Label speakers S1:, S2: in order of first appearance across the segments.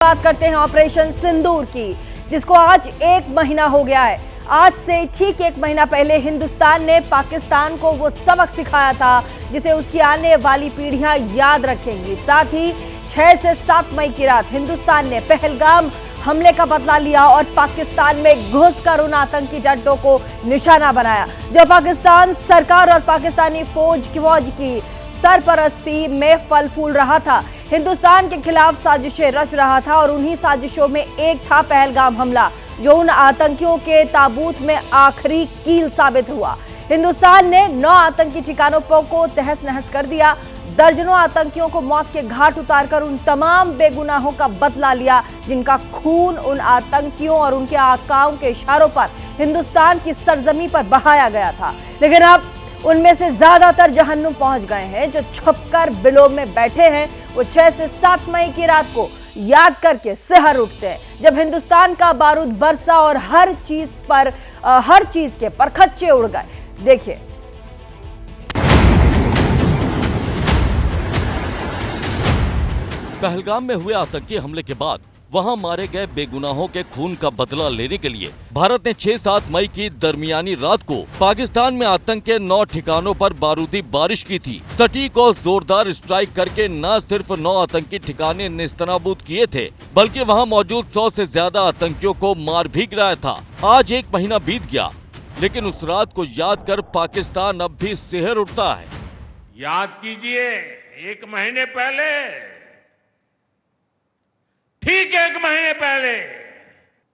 S1: बात करते हैं ऑपरेशन सिंदूर की, जिसको आज 1 महीना हो गया है। आज से ठीक 1 महीना पहले हिंदुस्तान ने पाकिस्तान को वो सबक सिखाया था जिसे उसकी आने वाली पीढ़ियां याद रखेंगी। साथ ही 6 से 7 मई की रात हिंदुस्तान ने पहलगाम हमले का बदला लिया और पाकिस्तान में घुसकर उन आतंकी डंडों को निशाना बनाया जो पाकिस्तान सरकार और पाकिस्तानी फौज की सरपरस्ती में फल फूल रहा था। हिंदुस्तान के खिलाफ साजिशें रच रहा था और उन्हीं साजिशों में एक था पहलगाम हमला, जो उन आतंकियों के ताबूत में आखिरी कील साबित हुआ। हिंदुस्तान ने 9 आतंकी ठिकानों को तहस नहस कर दिया। दर्जनों आतंकियों को मौत के घाट उतारकर उन तमाम बेगुनाहों का बदला लिया जिनका खून उन आतंकियों और उनके आकाओं के इशारों पर हिंदुस्तान की सरजमी पर बहाया गया था। लेकिन अब उनमें से ज्यादातर जहन्नुम पहुंच गए हैं। जो छुपकर बिलों में बैठे हैं वो 6 से 7 मई की रात को याद करके सिहर उठते हैं, जब हिंदुस्तान का बारूद बरसा और हर चीज के परखच्चे उड़ गए। देखिए,
S2: पहलगाम में हुए आतंकी हमले के बाद वहां मारे गए बेगुनाहों के खून का बदला लेने के लिए भारत ने 6-7 मई की दरमियानी रात को पाकिस्तान में आतंक के 9 ठिकानों पर बारूदी बारिश की थी। सटीक और जोरदार स्ट्राइक करके न सिर्फ 9 आतंकी ठिकाने नेस्तनाबूद किए थे, बल्कि वहां मौजूद 100 से ज्यादा आतंकियों को मार भी गिराया था। आज 1 महीना बीत गया, लेकिन उस रात को याद कर पाकिस्तान अब भी सिहर उठता है।
S3: याद कीजिए, 1 महीने पहले, ठीक 1 महीने पहले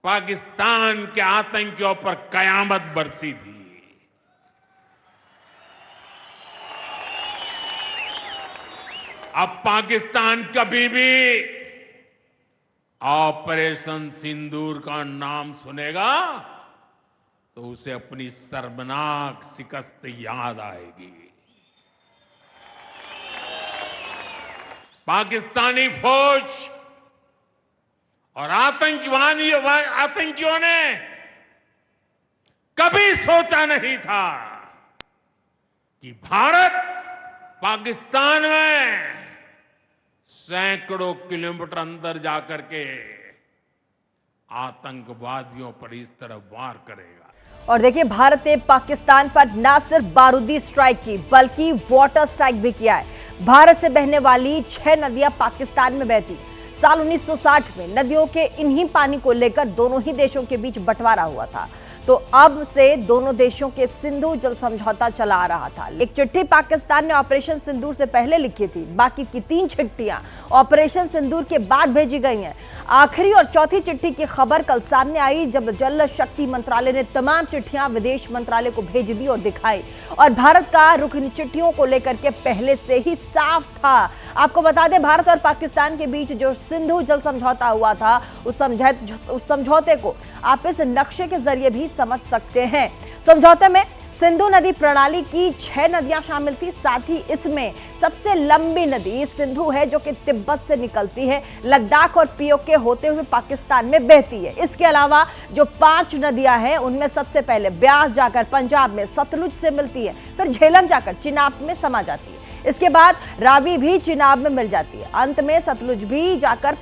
S3: पाकिस्तान के आतंकियों पर कयामत बरसी थी। अब पाकिस्तान कभी भी ऑपरेशन सिंदूर का नाम सुनेगा तो उसे अपनी शर्मनाक शिकस्त याद आएगी। पाकिस्तानी फौज और आतंकियों ने कभी सोचा नहीं था कि भारत पाकिस्तान में सैकड़ों किलोमीटर अंदर जाकर के आतंकवादियों पर इस तरह वार करेगा।
S1: और देखिए, भारत ने पाकिस्तान पर न सिर्फ बारूदी स्ट्राइक की बल्कि वाटर स्ट्राइक भी किया है। भारत से बहने वाली 6 नदियां पाकिस्तान में बहती। साल 1960 में नदियों के इन्हीं पानी को लेकर दोनों ही देशों के बीच बंटवारा हुआ था, तो अब से दोनों देशों के सिंधु जल समझौता चला आ रहा था। एक चिट्ठी पाकिस्तान ने ऑपरेशन सिंदूर से पहले लिखी थी, बाकी की 3 चिट्ठियां ऑपरेशन सिंदूर के बाद भेजी गई हैं। आखिरी और चौथी चिट्ठी की खबर कल सामने आई जब जल शक्ति मंत्रालय ने तमाम चिट्ठियां विदेश मंत्रालय को भेज दी और दिखाई, और भारत का रुख इन चिट्ठियों को लेकर के पहले से ही साफ था। आपको बता दें, भारत और पाकिस्तान के बीच जो सिंधु जल समझौता हुआ था, उस समझौते को आप इस नक्शे के जरिए भी समझ सकते हैं। समझौते में सिंधु नदी प्रणाली की 6 नदियां शामिल थी। साथ ही इसमें सबसे लंबी नदी सिंधु है, जो कि तिब्बत से निकलती है, लद्दाख और पीओके होते हुए पाकिस्तान में बहती है। इसके अलावा जो 5 नदियां हैं, उनमें सबसे पहले ब्यास जाकर पंजाब में सतलुज से मिलती है, फिर झेलम जाकर चिनाब में समा जाती है। इसके बाद रावी भी चिनाब में मिल जाती है। अंत में सतलुज भी जाकर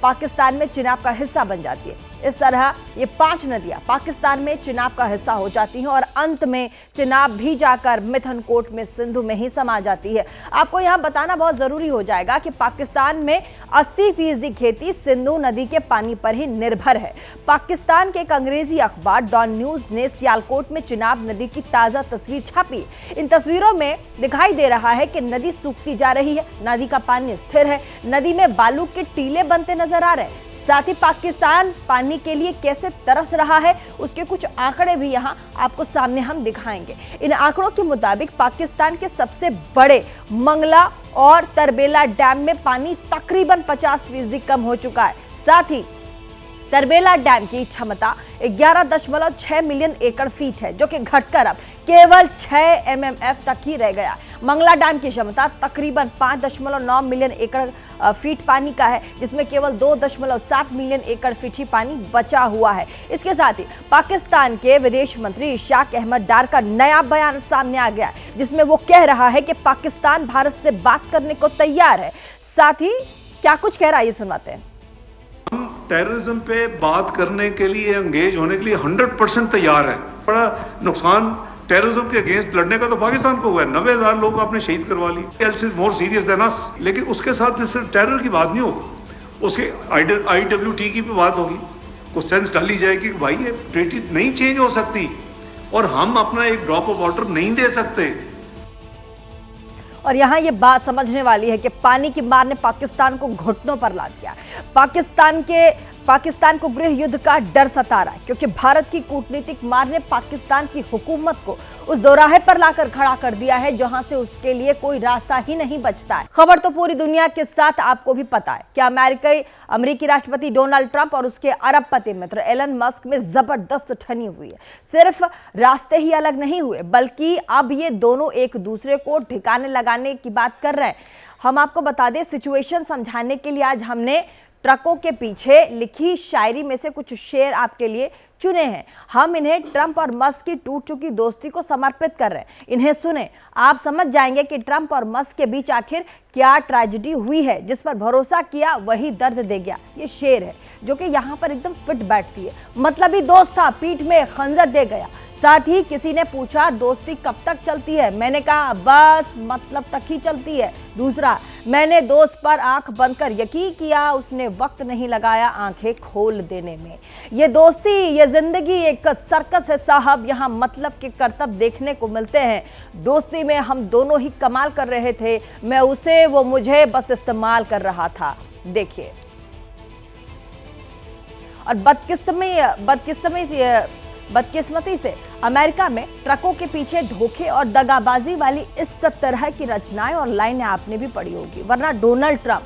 S1: पाकिस्तान में चिनाब का हिस्सा बन जाती है। इस तरह ये 5 नदियां पाकिस्तान में चिनाब का हिस्सा हो जाती हैं और अंत में चिनाब भी जाकर मिथनकोट में सिंधु में ही समा जाती है। आपको यहां बताना बहुत जरूरी हो जाएगा कि पाकिस्तान में 80% खेती सिंधु नदी के पानी पर ही निर्भर है। पाकिस्तान के एक अंग्रेजी अखबार डॉन न्यूज ने सियालकोट में चिनाब नदी की ताजा तस्वीर छापी। इन तस्वीरों में दिखाई दे रहा है कि नदी सूखती जा रही है, नदी का पानी स्थिर है, नदी में बालू के टीले बनते नजर आ रहे हैं। साथ ही पाकिस्तान पानी के लिए कैसे तरस रहा है, उसके कुछ आंकड़े भी यहां आपको सामने हम दिखाएंगे। इन आंकड़ों के मुताबिक पाकिस्तान के सबसे बड़े मंगला और तरबेला डैम में पानी तकरीबन 50% कम हो चुका है। साथ ही तरबेला डैम की क्षमता 11.6 मिलियन एकड़ फीट है, जो कि घटकर अब केवल 6 MMF तक ही रह गया। मंगला डैम की क्षमता तकरीबन 5.9 मिलियन एकड़ फीट पानी का है, जिसमें केवल 2.7 मिलियन एकड़ फीट ही पानी बचा हुआ है। इसके साथ ही पाकिस्तान के विदेश मंत्री इशाक अहमद डार का नया बयान सामने आ गया, जिसमें वो कह रहा है कि पाकिस्तान भारत से बात करने को तैयार है। साथ ही क्या कुछ कह रहा है, ये सुनवाते हैं।
S4: टेररिज्म पे बात करने के लिए, एंगेज होने के लिए 100% तैयार है। बड़ा नुकसान टेररिज्म के अगेंस्ट लड़ने का तो पाकिस्तान को हुआ है। 90,000 लोग आपने शहीद करवा ली। Else is more serious than us. लेकिन उसके साथ सिर्फ टेरर की बात नहीं होगी, उसके IWT की भी बात होगी। को सेंस डाली जाएगी कि भाई ये ट्रीटी नहीं चेंज हो सकती और हम अपना एक ड्रॉप ऑफ वाटर नहीं दे सकते।
S1: और यहाँ ये बात समझने वाली है कि पानी की मार ने पाकिस्तान को घुटनों पर ला दिया। पाकिस्तान को गृह युद्ध का डर सता रहा है, क्योंकि भारत की कूटनीतिक मार ने पाकिस्तान की हुकूमत को उस दोराहे पर लाकर खड़ा कर दिया है जहां से उसके लिए कोई रास्ता ही नहीं बचता है। खबर तो पूरी दुनिया के साथ आपको भी पता है कि अमेरिकी राष्ट्रपति डोनाल्ड ट्रंप और उसके अरबपति मित्र एलन मस्क में जबरदस्त ठनी हुई है। सिर्फ रास्ते ही अलग नहीं हुए, बल्कि अब ये दोनों एक दूसरे को ठिकाने लगाने की बात कर रहे हैं। हम आपको बता दें, सिचुएशन समझाने के लिए आज हमने ट्रकों के पीछे लिखी शायरी में से कुछ शेर आपके लिए चुने हैं। हम इन्हें ट्रंप और मस्क की टूट चुकी दोस्ती को समर्पित कर रहे हैं। इन्हें सुने, आप समझ जाएंगे कि ट्रंप और मस्क के बीच आखिर क्या ट्रेजेडी हुई है। जिस पर भरोसा किया वही दर्द दे गया, ये शेर है जो कि यहाँ पर एकदम फिट बैठती है। मतलबी दोस्त था, पीठ में खंजर दे गया। साथ ही किसी ने पूछा दोस्ती कब तक चलती है, मैंने कहा बस मतलब तक ही चलती है। दूसरा, मैंने दोस्त पर आंख बंद कर यकीन किया, उसने वक्त नहीं लगाया आंखें खोल देने में। ये दोस्ती, ये जिंदगी एक सर्कस है साहब, यहाँ मतलब के करतब देखने को मिलते हैं। दोस्ती में हम दोनों ही कमाल कर रहे थे, मैं उसे, वो मुझे, बस इस्तेमाल कर रहा था। देखिए, और बदकिस्मती से अमेरिका में ट्रकों के पीछे धोखे और दगाबाजी वाली इस तरह की रचनाएं और लाइनें आपने भी पढ़ी होगी, वरना डोनाल्ड ट्रंप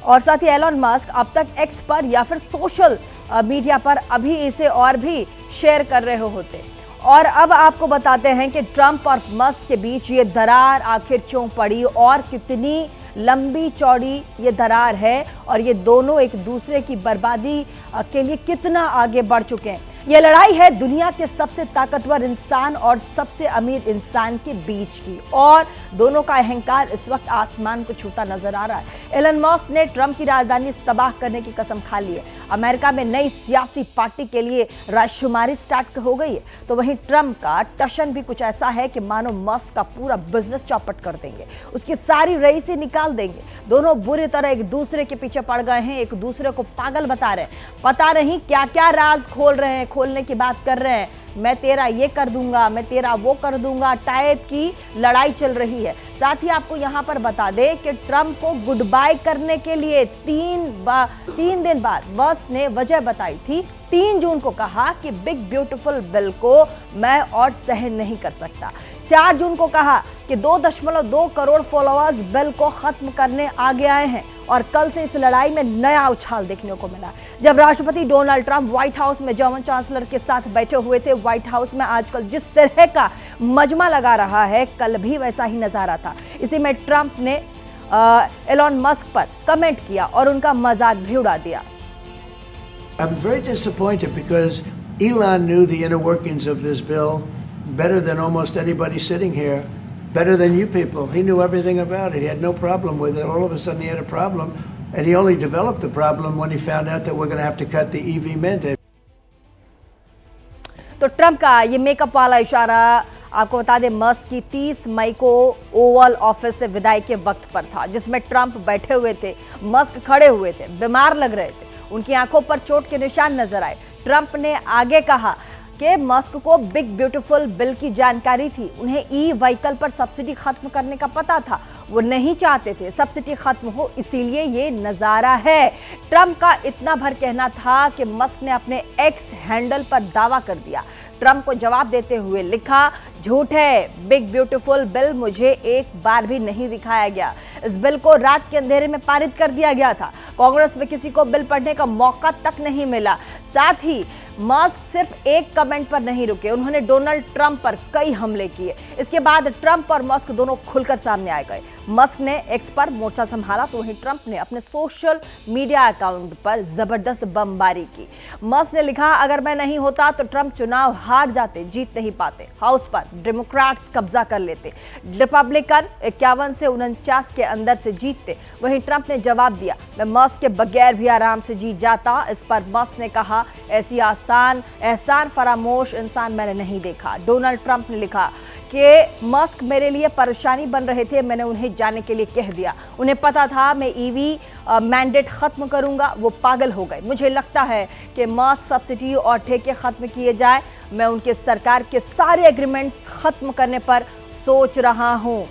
S1: और साथ ही एलन मस्क अब तक एक्स पर या फिर सोशल मीडिया पर अभी इसे और भी शेयर कर रहे होते। और अब आपको बताते हैं कि ट्रंप और मस्क के बीच ये दरार आखिर क्यों पड़ी और कितनी लंबी चौड़ी ये दरार है, और ये दोनों एक दूसरे की बर्बादी के लिए कितना आगे बढ़ चुके हैं। ये लड़ाई है दुनिया के सबसे ताकतवर इंसान और सबसे अमीर इंसान के बीच की, और दोनों का अहंकार इस वक्त आसमान को छूता नजर आ रहा है। एलन मस्क ने ट्रंप की राजधानी तबाह करने की कसम खा ली है। अमेरिका में नई सियासी पार्टी के लिए रायशुमारी स्टार्ट हो गई है, तो वहीं ट्रंप का टशन भी कुछ ऐसा है कि मानो मस्क का पूरा बिजनेस चौपट कर देंगे, उसकी सारी रईसी निकाल देंगे। दोनों बुरी तरह एक दूसरे के पीछे पड़ गए हैं, एक दूसरे को पागल बता रहे हैं, पता नहीं क्या क्या राज खोल रहे हैं, खोलने की बात कर रहे हैं। मैं तेरा ये कर दूंगा, मैं तेरा वो कर दूंगा टाइप की लड़ाई चल रही है। साथ ही आपको यहां पर बता दें कि ट्रंप को गुड बाय करने के लिए तीन दिन बाद मस्क ने वजह बताई थी। 3 जून को कहा कि बिग ब्यूटीफुल बिल को मैं और सहन नहीं कर सकता। 4 जून को कहा कि 2.2 करोड़ फॉलोअर्स बिल को खत्म करने आगे आए हैं, और कल से इस लड़ाई में नया उछाल देखने को मिला। जब राष्ट्रपति डोनाल्ड ट्रंप व्हाइट हाउस में जर्मन चांसलर के साथ बैठे हुए थे, व्हाइट हाउस में आजकल जिस तरह का मजमा लगा रहा है, कल भी वैसा ही नजारा था। इसी में ट्रंप ने एलन मस्क पर कमेंट किया और उनका मजाक भी उड़ा दिया।
S5: I'm very disappointed because Elon knew the inner workings of this bill better than almost anybody sitting here, better than you people. He knew everything about it. He had no problem with it. All of a sudden he had a problem, and he only developed the problem when he found out that we're going to have to cut the EV mandate.
S1: तो Trump का ये makeup वाला इशारा आपको बता दें Musk की 30 मई को ओवल ऑफिस से विदाई के वक्त पर था, जिसमें ट्रंप बैठे हुए थे, मस्क खड़े हुए थे, बीमार लग रहे थे, उनकी आंखों पर चोट के निशान नजर आए। ट्रंप ने आगे कहा कि मस्क को बिग ब्यूटीफुल बिल की जानकारी थी, उन्हें ई व्हीकल पर सब्सिडी खत्म करने का पता था, वो नहीं चाहते थे सब्सिडी खत्म हो, इसीलिए ये नजारा है। ट्रंप का इतना भर कहना था कि मस्क ने अपने एक्स हैंडल पर दावा कर दिया। ट्रंप को जवाब देते हुए लिखा, झूठ है, बिग ब्यूटीफुल बिल मुझे एक बार भी नहीं दिखाया गया। इस बिल को रात के अंधेरे में पारित कर दिया गया था, कांग्रेस में किसी को बिल पढ़ने का मौका तक नहीं मिला। साथ ही मस्क सिर्फ एक कमेंट पर नहीं रुके, उन्होंने डोनाल्ड ट्रंप पर कई हमले किए। इसके बाद ट्रंप और मस्क दोनों खुलकर सामने आ गए। मस्क ने एक्स पर मोर्चा संभाला तो वहीं ट्रंप ने अपने सोशल मीडिया अकाउंट पर जबरदस्त बमबारी की। मस्क ने लिखा, अगर मैं नहीं होता तो ट्रंप चुनाव हार जाते, जीत नहीं पाते, हाउस पर डेमोक्रेट्स कब्जा कर लेते, रिपब्लिकन 51 से 49 के अंदर से जीतते। वहीं ट्रंप ने जवाब दिया, मैं मस्क के बगैर भी आराम से जीत जाता। इस पर मस्क ने कहा, ऐसी एहसान फरामोश इंसान मैंने नहीं देखा। डोनाल्ड ट्रंप ने लिखा कि मस्क मेरे लिए परेशानी बन रहे थे, मैंने उन्हें जाने के लिए कह दिया। उन्हें पता था मैं ईवी मैंडेट खत्म करूंगा, वो पागल हो गए। मुझे लगता है कि मस्क सब्सिडी और ठेके खत्म किए जाए। मैं उनके सरकार के सारे एग्रीमेंट्स खत्म करने पर सोच रहा हूं।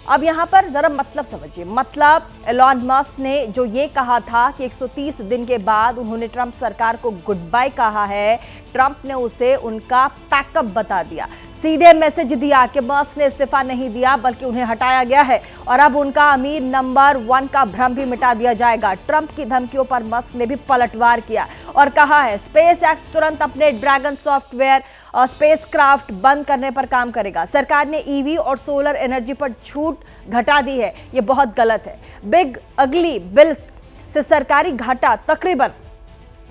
S1: अब यहाँ पर जरा मतलब समझिए। मतलब एलॉन मस्क ने जो ये कहा था कि 130 दिन के बाद उन्होंने ट्रंप सरकार को गुड बाय कहा है, ट्रंप ने उसे उनका पैकअप बता दिया, सीधे मैसेज दिया कि मस्क ने इस्तीफा नहीं दिया बल्कि उन्हें हटाया गया है और अब उनका अमीर नंबर 1 का भ्रम भी मिटा दिया जाएगा। ट्रंप की धमकियों पर मस्क ने भी पलटवार किया और कहा है स्पेस एक्स तुरंत अपने ड्रैगन सॉफ्टवेयर स्पेसक्राफ्ट बंद करने पर काम करेगा। सरकार ने ईवी और सोलर एनर्जी पर छूट घटा दी है, ये बहुत गलत है। बिग अगली बिल्स से सरकारी घाटा तकरीबन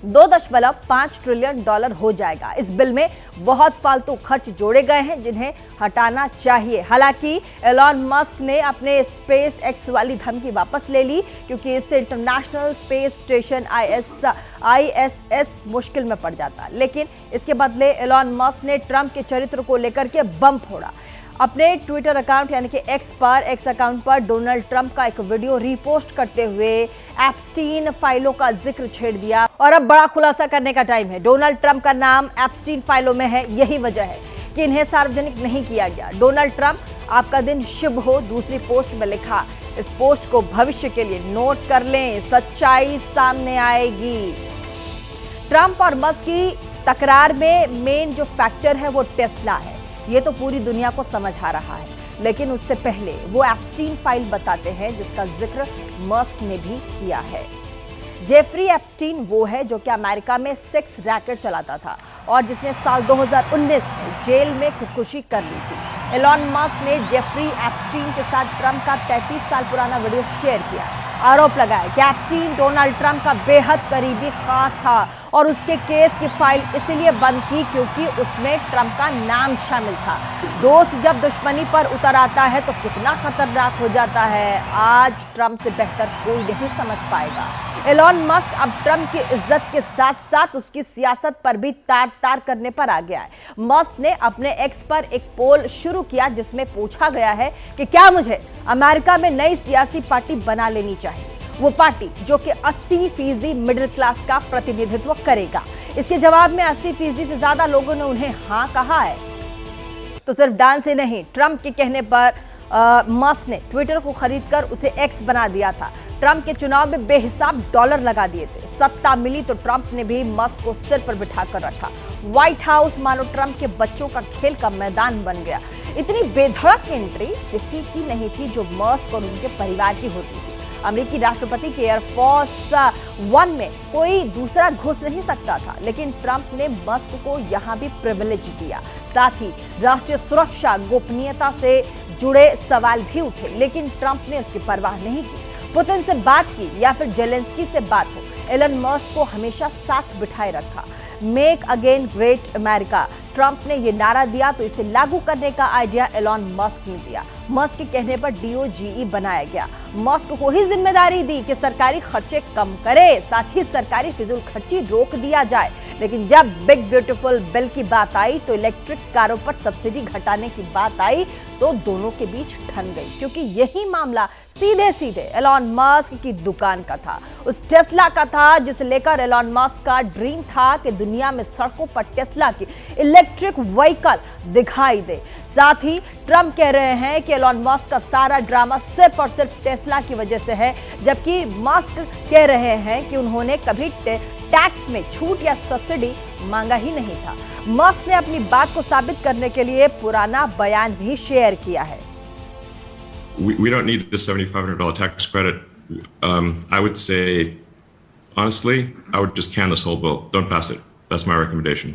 S1: $2.5 ट्रिलियन हो जाएगा। इस बिल में बहुत फालतू खर्च जोड़े गए हैं जिन्हें हटाना चाहिए। हालांकि एलॉन मस्क ने अपने स्पेस एक्स वाली धमकी वापस ले ली क्योंकि इससे इंटरनेशनल स्पेस स्टेशन ISS मुश्किल में पड़ जाता। लेकिन इसके बदले एलॉन मस्क ने ट्रंप के चरित्र को लेकर के बम फोड़ा। अपने ट्विटर अकाउंट यानी कि एक्स अकाउंट पर डोनाल्ड ट्रंप का एक वीडियो रीपोस्ट करते हुए एप्स्टीन फाइलों का जिक्र छेड़ दिया और अब बड़ा खुलासा करने का टाइम है। डोनाल्ड ट्रंप का नाम एप्स्टीन फाइलों में है, यही वजह है कि इन्हें सार्वजनिक नहीं किया गया। डोनाल्ड ट्रंप, आपका दिन शुभ हो, दूसरी पोस्ट में लिखा। इस पोस्ट को भविष्य के लिए नोट कर लें, सच्चाई सामने आएगी। ट्रंप और मस्क की तकरार में मेन जो फैक्टर है वो टेस्ला है। ये तो पूरी दुनिया को समझ आ रहा है, लेकिन उससे पहले वो एप्स्टीन फाइल बताते हैं जिसका जिक्र मस्क ने भी किया है। जेफरी एप्स्टीन वो है जो कि अमेरिका में सेक्स रैकेट चलाता था और जिसने साल 2019 में जेल में खुदकुशी कर ली थी। एलॉन मस्क ने जेफरी एप्स्टीन के साथ ट्रंप का 33 साल पुराना वीडियो शेयर किया। आरोप लगाया कि एप्स्टीन डोनाल्ड ट्रंप का बेहद करीबी खास था और उसके केस की फाइल इसलिए बंद की क्योंकि उसमें ट्रंप का नाम शामिल था। दोस्त जब दुश्मनी पर उतर आता है तो कितना खतरनाक हो जाता है, आज ट्रंप से बेहतर कोई नहीं समझ पाएगा। एलॉन मस्क अब ट्रंप की इज्जत के साथ साथ उसकी सियासत पर भी तार तार करने पर आ गया है। मस्क ने अपने एक्स पर एक पोल शुरू किया जिसमें पूछा गया है कि क्या मुझे अमेरिका में नई सियासी पार्टी बना लेनी चाहिए, वो पार्टी जो कि 80% मिडिल क्लास का प्रतिनिधित्व करेगा। इसके जवाब में 80% से ज्यादा लोगों ने उन्हें हाँ कहा है। तो सिर्फ डांस ही नहीं, ट्रंप के कहने पर मस्क ने ट्विटर को खरीदकर उसे एक्स बना दिया था। ट्रंप के चुनाव में बेहिसाब डॉलर लगा दिए थे। सत्ता मिली तो ट्रंप ने भी मस्क को सिर पर बिठाकर रखा। व्हाइट हाउस मानो ट्रंप के बच्चों का खेल का मैदान बन गया। इतनी बेधड़क एंट्री किसी की नहीं थी जो मस्क और उनके परिवार की होती थी। अमेरिकी राष्ट्रपति के एयरफोर्स 1 में कोई दूसरा घुस नहीं सकता था, लेकिन ट्रंप ने मस्क को यहां भी प्रिविलेज दिया। साथ ही राष्ट्रीय सुरक्षा, गोपनीयता से जुड़े सवाल भी उठे, लेकिन ट्रंप ने इसकी परवाह नहीं की। पुतिन से बात की या फिर जेलेंस्की से बात हो, एलन मस्क को हमेशा साथ बिठाए रखा। Make again great America, Trump ने ये नारा दिया तो इसे लागू करने का आइडिया एलॉन मस्क ने दिया। मस्क के कहने पर DOGE बनाया गया। मस्क को ही जिम्मेदारी दी कि सरकारी खर्चे कम करे, साथ ही सरकारी फिजूल खर्ची रोक दिया जाए। लेकिन जब बिग ब्यूटीफुल बिल की बात आई तो इलेक्ट्रिक कारों पर सब्सिडी घटाने की बात आई तो दोनों के बीच ठन गई, क्योंकि यही मामला सीधे सीधे एलॉन मस्क की दुकान का था, उस टेस्ला का था जिसे लेकर एलॉन मस्क का ड्रीम था कि दुनिया में सड़कों पर टेस्ला की इलेक्ट्रिक व्हीकल दिखाई दे। साथ ही ट्रंप कह रहे हैं कि एलॉन मस्क का सारा ड्रामा सिर्फ और सिर्फ टेस्ला की वजह से है, जबकि मस्क कह रहे हैं कि उन्होंने कभी टैक्स में छूट या सब्सिडी मांगा ही नहीं था। मस्क ने अपनी बात को साबित करने के लिए पुराना बयान भी शेयर किया है।
S6: We don't need the $7,500 tax credit. I would say, honestly, I would just can this whole bill. Don't pass it. That's my recommendation.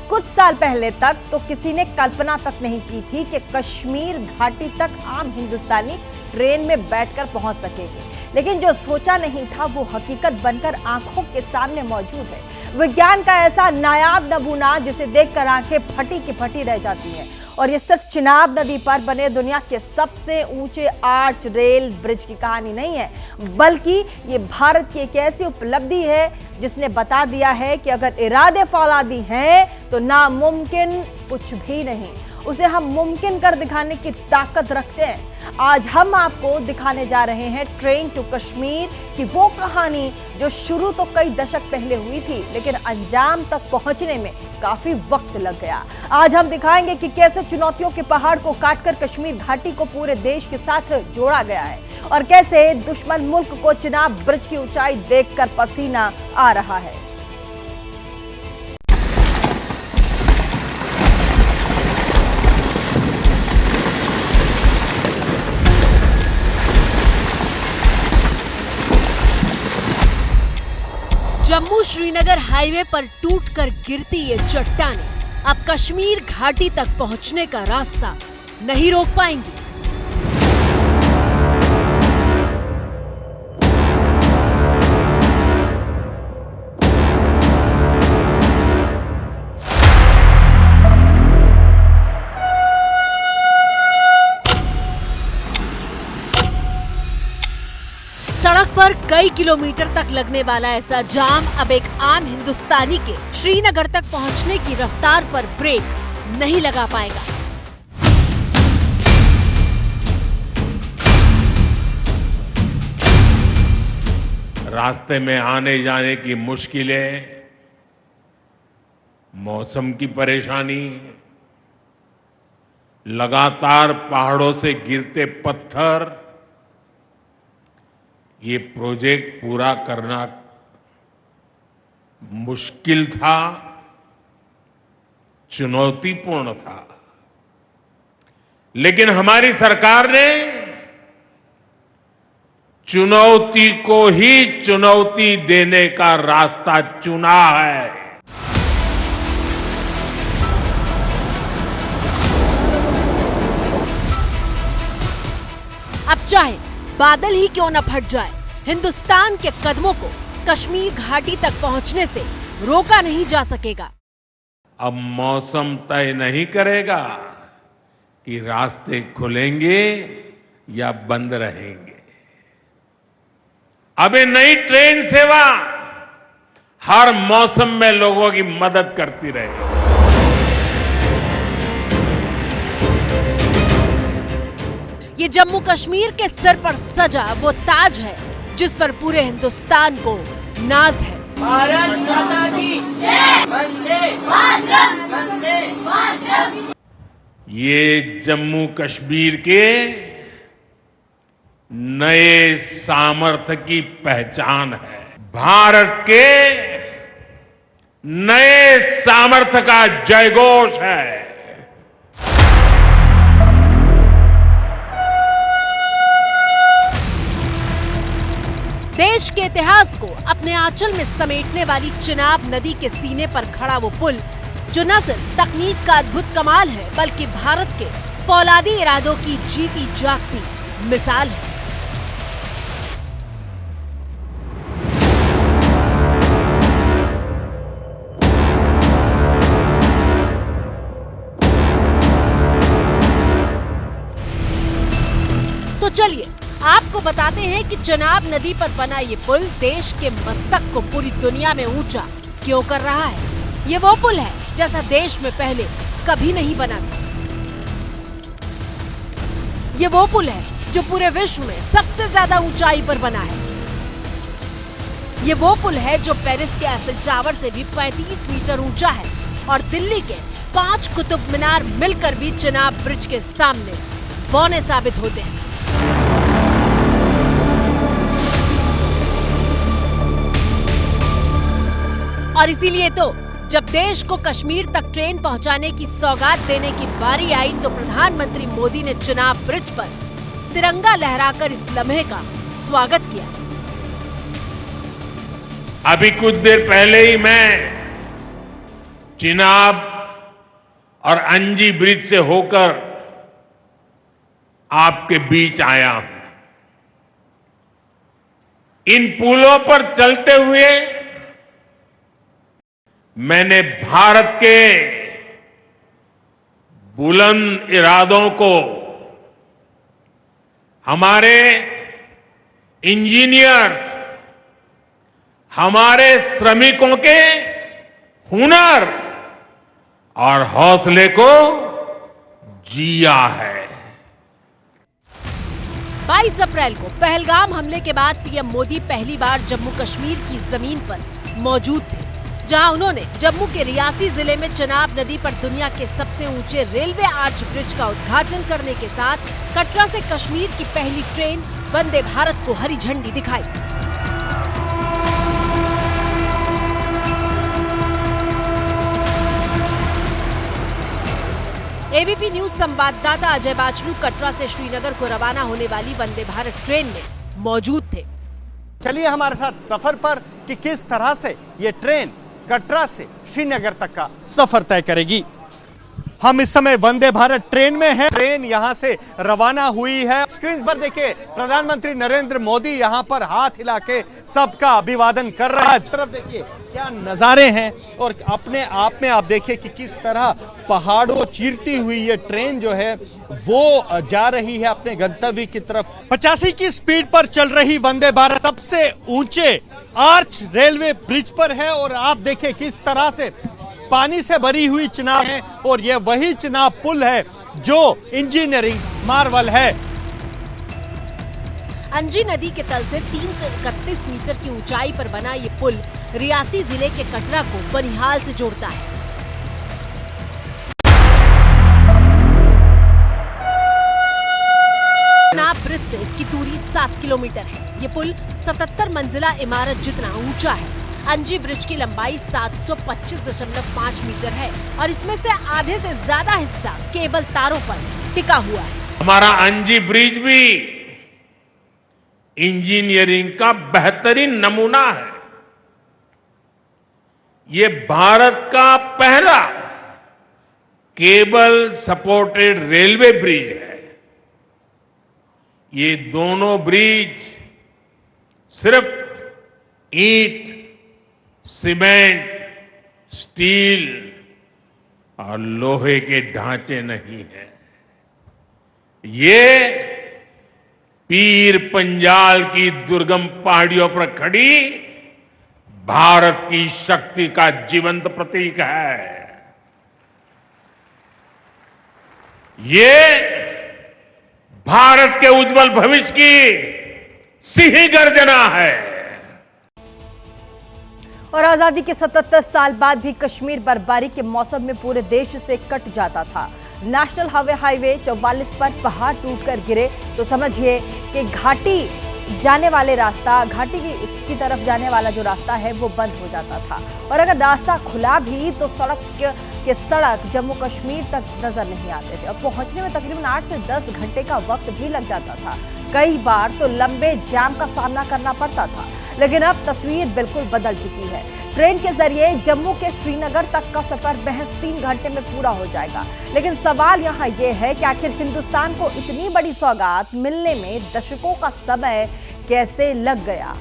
S1: कुछ साल पहले तक तो किसी ने कल्पना तक नहीं की थी कि कश्मीर घाटी तक आम हिंदुस्तानी ट्रेन में बैठकर पहुंच सकेंगे, लेकिन जो सोचा नहीं था वो हकीकत बनकर आंखों के सामने मौजूद है। विज्ञान का ऐसा नायाब नमूना जिसे देखकर आंखें फटी की फटी रह जाती हैं। और ये सिर्फ चिनाब नदी पर बने दुनिया के सबसे ऊंचे आर्च रेल ब्रिज की कहानी नहीं है, बल्कि ये भारत की एक ऐसी उपलब्धि है जिसने बता दिया है कि अगर इरादे फौलादी हैं तो नामुमकिन कुछ भी नहीं, उसे हम मुमकिन कर दिखाने की ताकत रखते हैं। आज हम आपको दिखाने जा रहे हैं ट्रेन टू कश्मीर की वो कहानी जो शुरू तो कई दशक पहले हुई थी, लेकिन अंजाम तक पहुंचने में काफी वक्त लग गया। आज हम दिखाएंगे कि कैसे चुनौतियों के पहाड़ को काटकर कश्मीर घाटी को पूरे देश के साथ जोड़ा गया है और कैसे दुश्मन मुल्क को चिनाब ब्रिज की ऊंचाई देखकर पसीना आ रहा है।
S7: जम्मू श्रीनगर हाईवे पर टूटकर गिरती ये चट्टानें अब कश्मीर घाटी तक पहुंचने का रास्ता नहीं रोक पाएंगी। सड़क पर कई किलोमीटर तक लगने वाला ऐसा जाम अब एक आम हिंदुस्तानी के श्रीनगर तक पहुंचने की रफ्तार पर ब्रेक नहीं लगा पाएगा।
S3: रास्ते में आने जाने की मुश्किलें, मौसम की परेशानी, लगातार पहाड़ों से गिरते पत्थर, ये प्रोजेक्ट पूरा करना मुश्किल था, चुनौतीपूर्ण था। लेकिन हमारी सरकार ने चुनौती को ही चुनौती देने का रास्ता चुना है।
S7: अब चाहे बादल ही क्यों न फट जाए, हिंदुस्तान के कदमों को कश्मीर घाटी तक पहुंचने से रोका नहीं जा सकेगा।
S3: अब मौसम तय नहीं करेगा कि रास्ते खुलेंगे या बंद रहेंगे। अब ये नई ट्रेन सेवा हर मौसम में लोगों की मदद करती रहेगी।
S7: ये जम्मू कश्मीर के सर पर सजा वो ताज है जिस पर पूरे हिंदुस्तान को नाज है।
S8: भारत माता की जय, वंदे मातरम, वंदे मातरम।
S3: ये जम्मू कश्मीर के नए सामर्थ्य की पहचान है, भारत के नए सामर्थ्य का जयघोष है।
S7: देश के इतिहास को अपने आंचल में समेटने वाली चिनाब नदी के सीने पर खड़ा वो पुल जो न सिर्फ तकनीक का अद्भुत कमाल है बल्कि भारत के फौलादी इरादों की जीती जागती मिसाल है। तो चलिए आपको बताते हैं कि चिनाब नदी पर बना ये पुल देश के मस्तक को पूरी दुनिया में ऊंचा क्यों कर रहा है। ये वो पुल है जैसा देश में पहले कभी नहीं बना था। ये वो पुल है जो पूरे विश्व में सबसे ज्यादा ऊंचाई पर बना है। ये वो पुल है जो पेरिस के एफिल टावर से भी 35 मीटर ऊंचा है और दिल्ली के 5 कुतुब मीनार मिलकर भी चिनाब ब्रिज के सामने बौने साबित होते हैं। और इसीलिए तो जब देश को कश्मीर तक ट्रेन पहुंचाने की सौगात देने की बारी आई तो प्रधानमंत्री मोदी ने चिनाब ब्रिज पर तिरंगा लहराकर इस लम्हे का स्वागत किया।
S3: अभी कुछ देर पहले ही मैं चिनाब और अंजी ब्रिज से होकर आपके बीच आया हूं। इन पुलों पर चलते हुए मैंने भारत के बुलंद इरादों को, हमारे इंजीनियर्स, हमारे श्रमिकों के हुनर और हौसले को जिया है।
S7: 22 अप्रैल को पहलगाम हमले के बाद पीएम मोदी पहली बार जम्मू कश्मीर की जमीन पर मौजूद थे, जहां उन्होंने जम्मू के रियासी जिले में चनाब नदी पर दुनिया के सबसे ऊंचे रेलवे आर्च ब्रिज का उद्घाटन करने के साथ कटरा से कश्मीर की पहली ट्रेन वंदे भारत को हरी झंडी दिखाई। एबीपी न्यूज संवाददाता अजय बाचलू कटरा से श्रीनगर को रवाना होने वाली वंदे भारत ट्रेन में मौजूद थे।
S9: चलिए हमारे साथ सफर पर कि किस तरह से ये ट्रेन कटरा से श्रीनगर तक का सफर तय करेगी। हम इस समय वंदे भारत ट्रेन में हैं। ट्रेन यहां से रवाना हुई है। स्क्रीन पर देखिए प्रधानमंत्री नरेंद्र मोदी यहां पर हाथ हिला के सबका अभिवादन कर रहा है। तरफ देखिए क्या नजारे हैं और अपने आप में आप देखिए कि किस तरह पहाड़ों चीरती हुई ये ट्रेन जो है वो जा रही है अपने गंतव्य की तरफ। 85 की स्पीड पर चल रही वंदे भारत सबसे ऊंचे आर्च रेलवे ब्रिज पर है और आप देखिए किस तरह से पानी से भरी हुई चिनाब है और यह वही चिनाब पुल है जो इंजीनियरिंग मार्वल है।
S7: अंजी नदी के तल से 331 मीटर की ऊंचाई पर बना ये पुल रियासी जिले के कटरा को बनिहाल से जोड़ता है। चनाब ब्रिज से इसकी दूरी 7 किलोमीटर है। ये पुल 77 मंजिला इमारत जितना ऊंचा है। अंजी ब्रिज की लंबाई 725.5 मीटर है और इसमें से आधे से ज्यादा हिस्सा केबल तारों पर टिका हुआ है।
S3: हमारा अंजी ब्रिज भी इंजीनियरिंग का बेहतरीन नमूना है। ये भारत का पहला केबल सपोर्टेड रेलवे ब्रिज है। ये दोनों ब्रिज सिर्फ ईंट, सीमेंट, स्टील और लोहे के ढांचे नहीं हैं। ये पीर पंजाल की दुर्गम पहाड़ियों पर खड़ी भारत की शक्ति का जीवंत प्रतीक है। ये भारत के उज्जवल भविष्य की सिंह गर्जना है।
S1: और आजादी के 77 साल बाद भी कश्मीर बर्फबारी के मौसम में पूरे देश से कट जाता था। नेशनल हाईवे 44 पर पहाड़ टूटकर गिरे तो समझिए कि घाटी की तरफ जाने वाला जो रास्ता है वो बंद हो जाता था और अगर रास्ता खुला भी तो सड़क जम्मू कश्मीर तक नजर नहीं आते थे और पहुंचने में तकरीबन 8 से 10 घंटे का वक्त भी लग जाता था। कई बार तो लंबे जाम का सामना करना पड़ता था। लेकिन अब तस्वीर बिल्कुल बदल चुकी है। ट्रेन के जरिए जम्मू के श्रीनगर तक का सफर महज 3 घंटे में पूरा हो जाएगा। लेकिन सवाल यहाँ ये है कि आखिर हिंदुस्तान को इतनी बड़ी सौगात मिलने में दशकों का समय कैसे लग गया।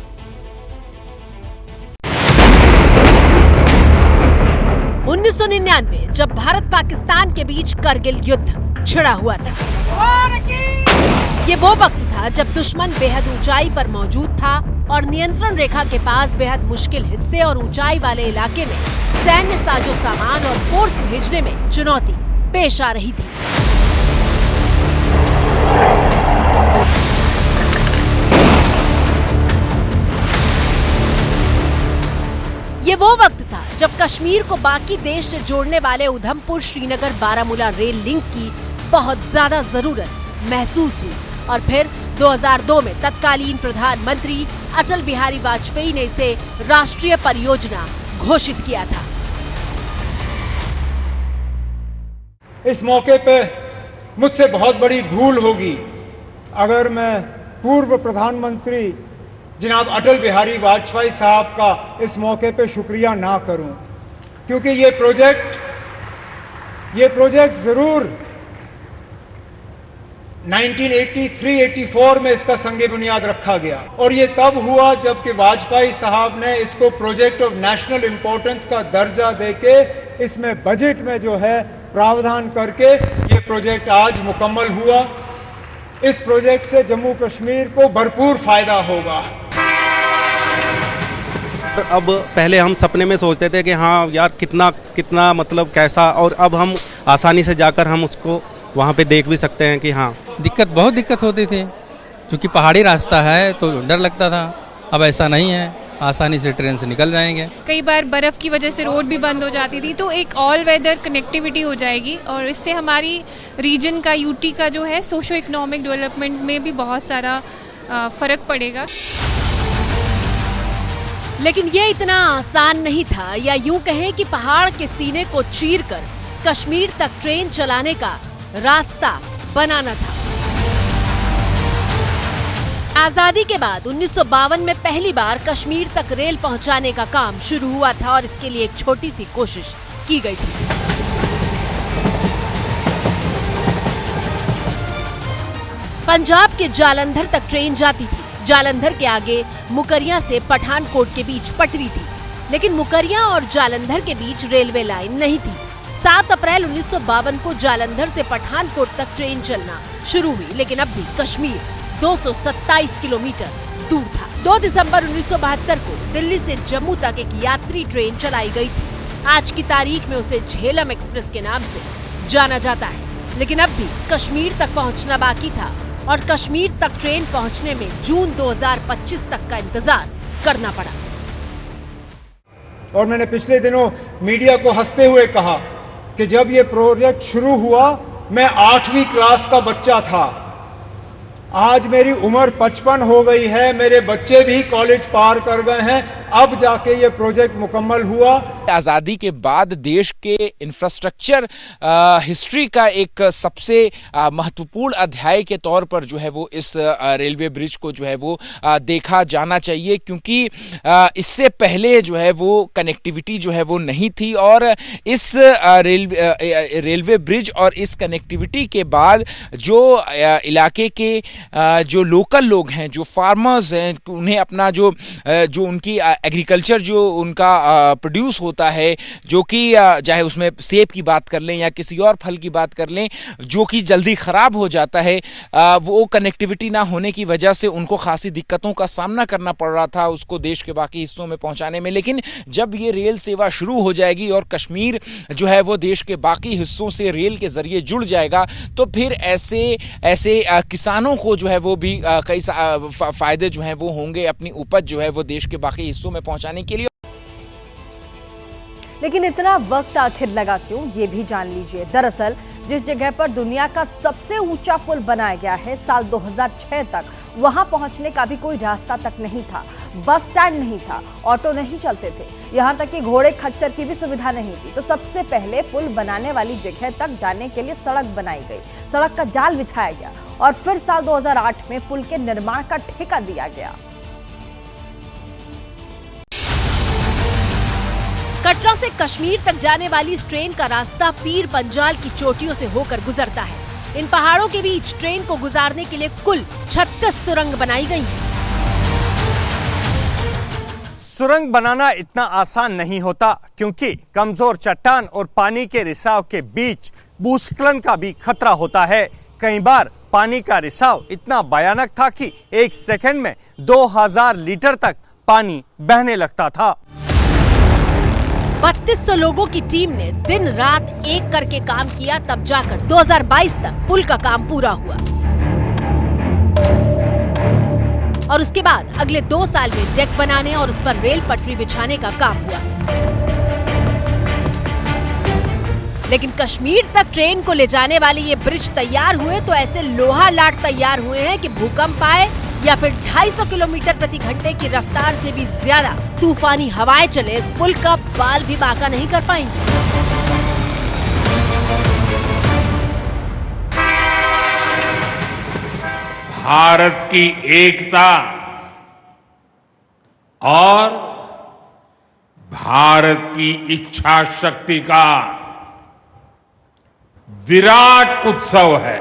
S7: उन्नीस 1999 जब भारत पाकिस्तान के बीच करगिल युद्ध छिड़ा हुआ था। ये वो वक्त था जब दुश्मन बेहद ऊंचाई पर मौजूद था और नियंत्रण रेखा के पास बेहद मुश्किल हिस्से और ऊंचाई वाले इलाके में सैन्य साजो सामान और फोर्स भेजने में चुनौती पेश आ रही थी। ये वो वक्त था जब कश्मीर को बाकी देश से जोड़ने वाले उधमपुर श्रीनगर बारामूला रेल लिंक की बहुत ज्यादा जरूरत महसूस हुई और फिर 2002 में तत्कालीन प्रधानमंत्री अटल बिहारी वाजपेयी ने इसे राष्ट्रीय परियोजना घोषित किया था।
S10: इस मौके पे मुझसे बहुत बड़ी भूल होगी अगर मैं पूर्व प्रधानमंत्री जनाब अटल बिहारी वाजपेयी साहब का इस मौके पे शुक्रिया ना करूं। क्योंकि ये प्रोजेक्ट ज़रूर 1983-84 में इसका संगे बुनियाद रखा गया और ये तब हुआ जबकि वाजपेयी साहब ने इसको प्रोजेक्ट ऑफ नेशनल इंपॉर्टेंस का दर्जा देके इसमें बजट में जो है प्रावधान करके ये प्रोजेक्ट आज मुकम्मल हुआ। इस प्रोजेक्ट से जम्मू कश्मीर को भरपूर फायदा होगा।
S11: अब पहले हम सपने में सोचते थे कि हाँ यार कितना मतलब कैसा, और अब हम आसानी से जाकर हम उसको वहाँ पे देख भी सकते हैं कि हाँ।
S12: बहुत दिक्कत होती थी क्योंकि पहाड़ी रास्ता है तो डर लगता था, अब ऐसा नहीं है, आसानी से ट्रेन से निकल जाएंगे।
S13: कई बार बर्फ़ की वजह से रोड भी बंद हो जाती थी, तो एक ऑल वेदर कनेक्टिविटी हो जाएगी और इससे हमारी रीजन का, यूटी का जो है सोशो इकोनॉमिक डेवलपमेंट में भी बहुत सारा फ़र्क पड़ेगा।
S7: लेकिन ये इतना आसान नहीं था, या यूं कहें कि पहाड़ के सीने को चीरकर कश्मीर तक ट्रेन चलाने का रास्ता बनाना था। आजादी के बाद 1952 में पहली बार कश्मीर तक रेल पहुंचाने का काम शुरू हुआ था और इसके लिए एक छोटी सी कोशिश की गई थी। पंजाब के जालंधर तक ट्रेन जाती थी। जालंधर के आगे मुकरिया से पठानकोट के बीच पटरी थी, लेकिन मुकरिया और जालंधर के बीच रेलवे लाइन नहीं थी। 7 अप्रैल 1952 को जालंधर से पठानकोट तक ट्रेन चलना शुरू हुई, लेकिन अब भी कश्मीर 227 किलोमीटर दूर था। 2 दिसंबर 1972 को दिल्ली से जम्मू तक एक यात्री ट्रेन चलाई गई थी। आज की तारीख में उसे झेलम एक्सप्रेस के नाम से जाना जाता है, लेकिन अब भी कश्मीर तक पहुंचना बाकी था और कश्मीर तक ट्रेन पहुंचने में जून 2025 तक का इंतजार करना पड़ा।
S10: और मैंने पिछले दिनों मीडिया को हंसते हुए कहा कि जब ये प्रोजेक्ट शुरू हुआ मैं 8वीं क्लास का बच्चा था। आज मेरी उम्र 55 हो गई है, मेरे बच्चे भी कॉलेज पार कर गए हैं, अब जाके ये प्रोजेक्ट मुकम्मल हुआ।
S14: आज़ादी के बाद देश के इंफ्रास्ट्रक्चर हिस्ट्री का एक सबसे महत्वपूर्ण अध्याय के तौर पर जो है वो इस रेलवे ब्रिज को जो है वो देखा जाना चाहिए, क्योंकि इससे पहले जो है वो कनेक्टिविटी जो है वो नहीं थी और इस रेलवे ब्रिज और इस कनेक्टिविटी के बाद जो इलाके के जो लोकल लोग हैं, जो फार्मर्स हैं, उन्हें अपना जो उनकी एग्रीकल्चर जो उनका प्रोड्यूस होता है, जो कि चाहे उसमें सेब की बात कर लें या किसी और फल की बात कर लें, जो कि जल्दी ख़राब हो जाता है, वो कनेक्टिविटी ना होने की वजह से उनको खासी दिक्कतों का सामना करना पड़ रहा था उसको देश के बाकी हिस्सों में पहुंचाने में। लेकिन जब ये रेल सेवा शुरू हो जाएगी और कश्मीर जो है वो देश के बाकी हिस्सों से रेल के ज़रिए जुड़ जाएगा, तो फिर ऐसे किसानों को जो है वो भी कई फ़ायदे जो हैं वो होंगे अपनी उपज जो है वो देश के बाकी हिस्सों में पहुंचाने के लिए।
S1: लेकिन इतना वक्त आखिर लगा क्यों, ये भी जान लीजिए। दरअसल जिस जगह पर दुनिया का सबसे ऊंचा पुल बनाया गया है, साल 2006 तक वहां पहुंचने का भी कोई रास्ता तक नहीं था, बस स्टैंड नहीं था, ऑटो नहीं चलते थे, यहां तक कि घोड़े खच्चर की भी सुविधा नहीं थी। तो सबसे पहले पुल बनाने वाली जगह तक जाने के लिए सड़क बनाई गई, सड़क का जाल बिछाया गया और फिर साल 2008 में पुल के निर्माण का ठेका दिया गया।
S7: कटरा से कश्मीर तक जाने वाली इस ट्रेन का रास्ता पीर पंजाल की चोटियों से होकर गुजरता है। इन पहाड़ों के बीच ट्रेन को गुजारने के लिए कुल 36 सुरंग बनाई गई हैं।
S9: सुरंग बनाना इतना आसान नहीं होता, क्योंकि कमजोर चट्टान और पानी के रिसाव के बीच भूस्खलन का भी खतरा होता है। कई बार पानी का रिसाव इतना भयानक था कि 1 सेकंड में 2000 लीटर तक पानी बहने लगता था।
S7: 3200 लोगों की टीम ने दिन रात एक करके काम किया, तब जाकर 2022 तक पुल का काम पूरा हुआ और उसके बाद अगले 2 साल में डेक बनाने और उस पर रेल पटरी बिछाने का काम हुआ। लेकिन कश्मीर तक ट्रेन को ले जाने वाले ये ब्रिज तैयार हुए तो ऐसे लोहा लाट तैयार हुए हैं कि भूकंप आए या फिर 250 किलोमीटर प्रति घंटे की रफ्तार से भी ज्यादा तूफानी हवाएं चले, इस पुल का बाल भी बांका नहीं कर पाएंगे।
S3: भारत की एकता और भारत की इच्छा शक्ति का विराट उत्सव है।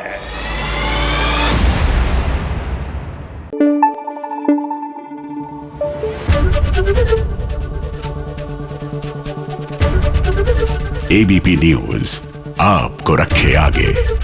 S15: एबीपी न्यूज आपको रखे आगे।